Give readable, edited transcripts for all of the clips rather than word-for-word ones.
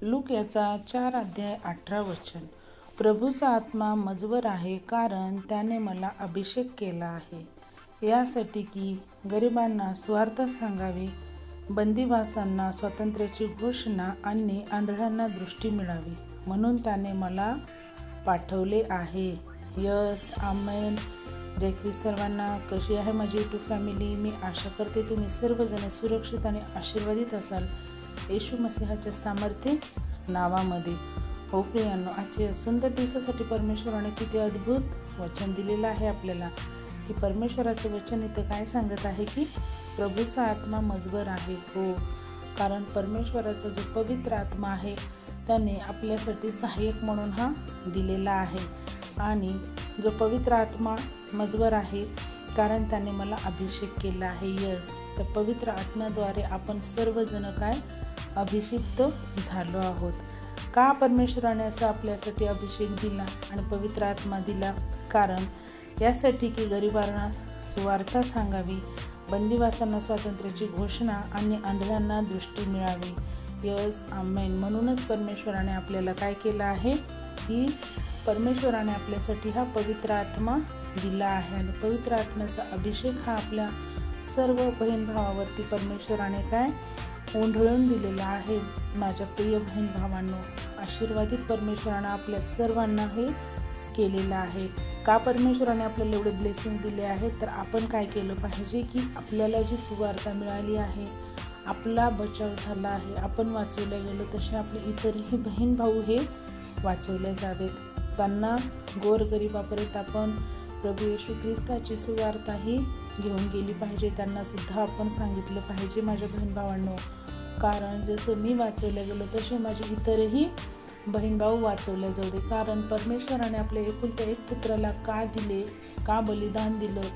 Look याचा 4 अध्याय 18 वचन. प्रभूचा आत्मा मजवर आहे, कारण त्याने मला अभिषेक केला आहे, यासाठी की गरिबांना सुवार्ता सांगावी, बंदिवासांना स्वातंत्र्याची घोषणा आणि आंधळ्यांना दृष्टी मिळावी, म्हणून त्याने मला पाठवले आहे. यस, आमेन. जय ख्रिस्त सर्वांना. कशी आहे माझी यूट्यूब फॅमिली? मी आशा करते तुम्ही सर्वजण सुरक्षित आणि आशीर्वादित असाल येशू मसीहाच्या सामर्थ्य नावामध्ये. हो प्रियांनो, आजच्या सुंदर दिवसासाठी परमेश्वराने किती अद्भुत वचन दिलेलं आहे आपल्याला, की परमेश्वराचं वचन इथं काय सांगत आहे की प्रभूचा आत्मा मजवर आहे. हो, कारण परमेश्वराचा जो पवित्र आत्मा आहे त्याने आपल्यासाठी सहाय्यक म्हणून हा दिलेला आहे. आणि जो पवित्र आत्मा मजवर आहे कारण त्याने मला अभिषेक केला आहे. यस, तर पवित्र आत्म्याद्वारे आपण सर्वजण काय अभिषिक्त झालो आहोत. का परमेश्वराने असा आपल्यासाठी अभिषेक दिला आणि पवित्र आत्मा दिला? कारण यासाठी की गरिबांना सुवार्ता सांगावी, बंदिवासांना स्वातंत्र्याची घोषणा आणि आंधळ्यांना दृष्टी मिळावी. यस, आमेन. म्हणूनच परमेश्वराने आपल्याला काय केलं आहे की परमेश्वराने आपल्यासाठी हा पवित्र आत्मा दिला आहे. आणि पवित्र आत्म्याचा अभिषेक हा आपल्या सर्व बहीण भावावरती परमेश्वराने काय ओंढळून दिलेला आहे. माझ्या प्रिय बहीण भावांनो, आशीर्वादित परमेश्वराने आपल्या सर्वांना हे केलेलं आहे. का परमेश्वराने आपल्याला एवढे ब्लेसिंग दिले आहे? तर आपण काय केलं पाहिजे की आपल्याला जी सुवार्ता मिळाली आहे, आपला बचाव झाला आहे, आपण वाचवले गेलो, तसे आपले इतरही बहीण भाऊ हे वाचवले जावेत. त्यांना गोरगरिबापर्यंत आपण प्रभू येशू ख्रिस्ताची सुवार्ता ही घेऊन गेली पाहिजे. त्यांना सुद्धा आपण सांगितलं पाहिजे माझ्या बहीण भावांनो. कारण जसं मी वाचवल्या गेलो तसे माझे इतरही बहीण भाऊ वाचवले जाऊ दे. कारण परमेश्वराने आपल्या एकुलत्या एक पुत्राला का दिले, का बलिदान दिलं?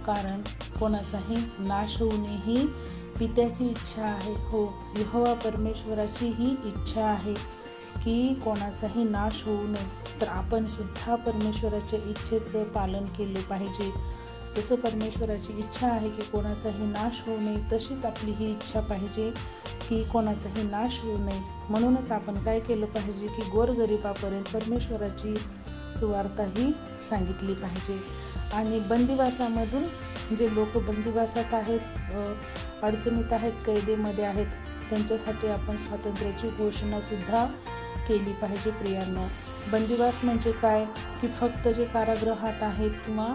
कारण कोणाचाही नाश होऊ नये ही पित्याची इच्छा आहे. हो, यहोवा परमेश्वराची ही इच्छा आहे की कोणाचाही नाश होऊ नये. तर आपण सुद्धा परमेश्वराच्या इच्छेचं पालन केलं पाहिजे. जसं परमेश्वराची इच्छा आहे की कोणाचाही नाश होऊ नये, तशीच आपली ही इच्छा पाहिजे की कोणाचाही नाश होऊ नये. म्हणूनच आपण काय केलं पाहिजे की गोरगरिबापर्यंत परमेश्वराची सुवार्ता ही सांगितली पाहिजे. आणि बंदिवासामधून जे लोक बंदिवासात आहेत, अडचणीत आहेत, कैदेमध्ये आहेत, त्यांच्यासाठी आपण स्वातंत्र्याची घोषणासुद्धा केली पाहिजे. प्रियांनो, बंदिवास म्हणजे काय की फक्त जे कारागृहात आहेत किंवा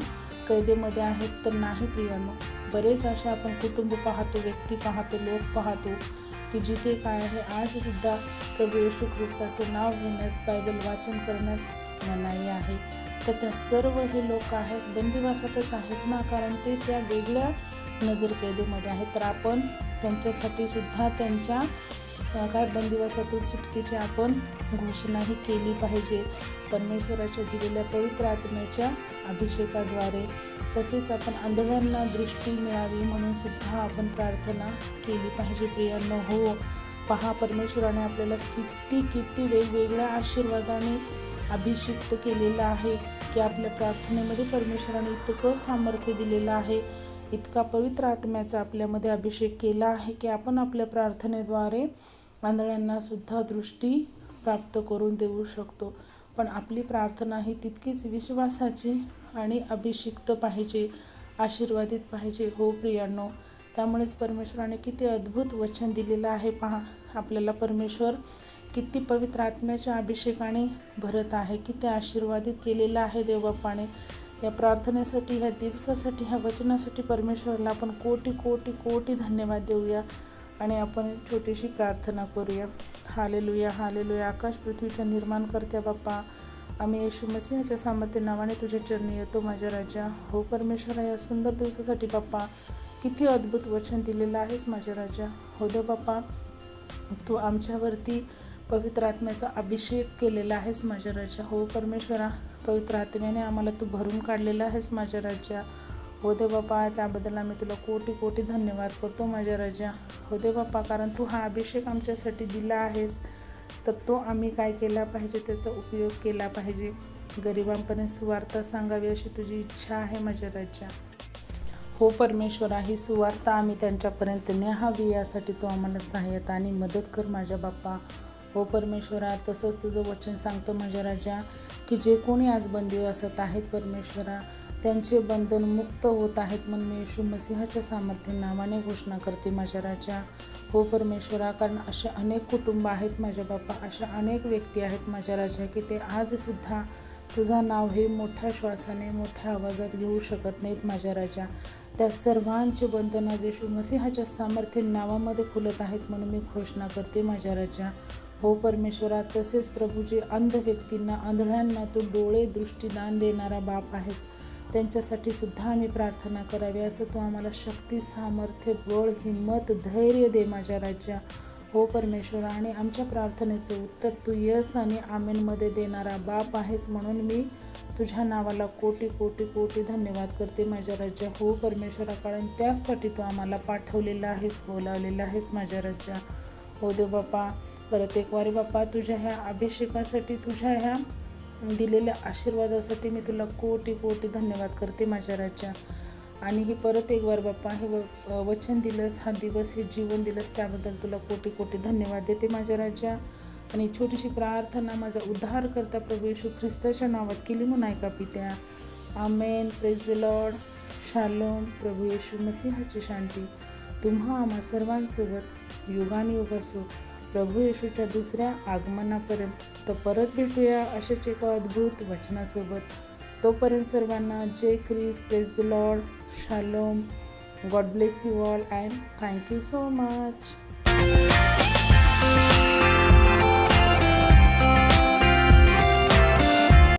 कैदेमध्ये आहेत तर नाही प्रियांनो. बरेच असे आपण कुटुंब पाहतो, व्यक्ती पाहतो, लोक पाहतो की जिथे काय आहे आजसुद्धा प्रभू येशू ख्रिस्ताचं नाव घेण्यास, बायबल वाचन करण्यास मनाई आहे. तर त्या सर्व हे लोक आहेत बंदिवासातच आहेत ना, कारण ते त्या वेगळ्या नजरकैदेमध्ये आहेत. तर आपण त्यांच्यासाठी सुद्धा त्यांच्या काय बंदिवासातून सुटकेची आपण घोषणाही केली पाहिजे परमेश्वराच्या दिलेल्या पवित्र आत्म्याच्या अभिषेकाद्वारे. तसेच आपण आंधळ्यांना दृष्टी मिळावी म्हणून सुद्धा आपण प्रार्थना केली पाहिजे. प्रियांनो, हो, पहा, परमेश्वराने आपल्याला किती वेगवेगळ्या आशीर्वादाने अभिषिक्त केलेलं आहे की आपल्या प्रार्थनेमध्ये परमेश्वराने इतकं सामर्थ्य दिलेलं आहे, इतका पवित्र आत्म्याचा आपल्यामध्ये अभिषेक केला आहे की आपण आपल्या प्रार्थनेद्वारे आंधळ्यांना सुद्धा दृष्टी प्राप्त करून देऊ शकतो. पण आपली प्रार्थना ही तितकीच विश्वासाची आणि अभिषिक्त पाहिजे, आशीर्वादित पाहिजे. हो प्रियांनो, त्यामुळेच परमेश्वराने किती अद्भुत वचन दिलेलं आहे. पहा, आपल्याला परमेश्वर किती पवित्र आत्म्याच्या अभिषेकाने भरत आहे, किती आशीर्वादित केलेलं आहे देवबापाने. या प्रार्थनेसाठी, ह्या दिवसासाठी, ह्या वचनासाठी परमेश्वराला आपण कोटी कोटी कोटी धन्यवाद देऊया. आणि आपण छोटीशी प्रार्थना करूया. Hallelujah, hallelujah. आकाश पृथ्वीच्या निर्माण करत्या बाप्पा, आम्ही येशू मसीहाच्या सामर्थ्य नावाने तुझ्या चरणी येतो माझ्या राजा. हो परमेश्वरा, या सुंदर दिवसासाठी बाप्पा किती अद्भुत वचन दिलेलं आहेस माझ्या राजा. हो देव बाप्पा, तू आमच्यावरती पवित्र आत्म्याचा अभिषेक केलेला आहेस माझ्या राजा. हो परमेश्वरा, पवित्र आत्म्याने आम्हाला तू भरून काढलेला आहेस माझ्या राजा. हो दे बाप्पा, त्याबद्दल आम्ही तुला कोटी कोटी धन्यवाद करतो माझ्या राजा. हो दे बाप्पा, कारण तू हा अभिषेक आमच्यासाठी दिला आहेस, तर तो आम्ही काय केला पाहिजे, त्याचा उपयोग केला पाहिजे. गरिबांपर्यंत सुवार्ता सांगावी अशी तुझी इच्छा आहे माझ्या राजा. हो परमेश्वरा, ही सुवार्ता आम्ही त्यांच्यापर्यंत न्याहावी यासाठी तू आम्हाला सहाय्यता आणि मदत कर माझ्या बाप्पा. हो परमेश्वरा, तसंच तुझं वचन सांगतं माझ्या राजा की जे कोणी आज बंदिवासात आहेत परमेश्वरा, त्यांचे बंधन मुक्त होत आहेत म्हणून मी येशू मसीहाच्या सामर्थ्य नावाने घोषणा करते माझ्या राजा. हो परमेश्वरा, कारण असे अनेक कुटुंब आहेत माझ्या बाप्पा, अशा अनेक व्यक्ती आहेत माझ्या राजा की ते आजसुद्धा तुझं नाव हे मोठ्या श्वासाने मोठ्या आवाजात घेऊ शकत नाहीत माझ्या राजा. त्या सर्वांचे बंधन आज येशू मसीहाच्या सामर्थ्य नावामध्ये खुलत आहेत म्हणून मी घोषणा करते माझ्या राजा. हो परमेश्वरा, तसेच प्रभू जे अंध व्यक्तींना, आंधळ्यांना तू डोळे दृष्टीदान देणारा बाप आहेस, त्यांच्यासाठी सुद्धा आम्ही प्रार्थना करावी असं तू आम्हाला शक्ती, सामर्थ्य, बळ, हिंमत, धैर्य दे माझ्या राजा. हो परमेश्वरा, आणि आमच्या प्रार्थनेचं उत्तर तू यस आणि आमेनमध्ये देणारा बाप आहेस म्हणून मी तुझ्या नावाला कोटी कोटी कोटी धन्यवाद करते माझ्या राजा. हो परमेश्वरा, कारण त्यासाठी तू आम्हाला पाठवलेलं आहेस, बोलावलेलं आहेस माझ्या राजा. हो देव बाप्पा, परत एक वारी बाप्पा, तुझ्या ह्या अभिषेकासाठी, तुझ्या ह्या दिलेल्या आशीर्वादासाठी मी तुला कोटी कोटी धन्यवाद करते माझ्या राजा. आणि हे परत एक वार बाप्पा, हे वचन दिलंस, हा दिवस, हे जीवन दिलंस, त्याबद्दल तुला कोटी कोटी धन्यवाद देते माझ्या राजा. आणि छोटीशी प्रार्थना माझा उद्धार करता प्रभू येशू ख्रिस्ताच्या नावात केली म्हणून ऐका पित्या. आमेन. Praise the lord. शालोम. प्रभू येशू मसीहाची शांती तुम्हा आम्हा सर्वांसोबत युगानुयुग असो. प्रभू येशूच्या दुसऱ्या आगमनापर्यंत परत भेटूया अशाच एका अद्भुत वचनासोबत. तोपर्यंत सर्वांना जय ख्रिस्त. Praise the lord. शालोम. God bless you all and thank you so much.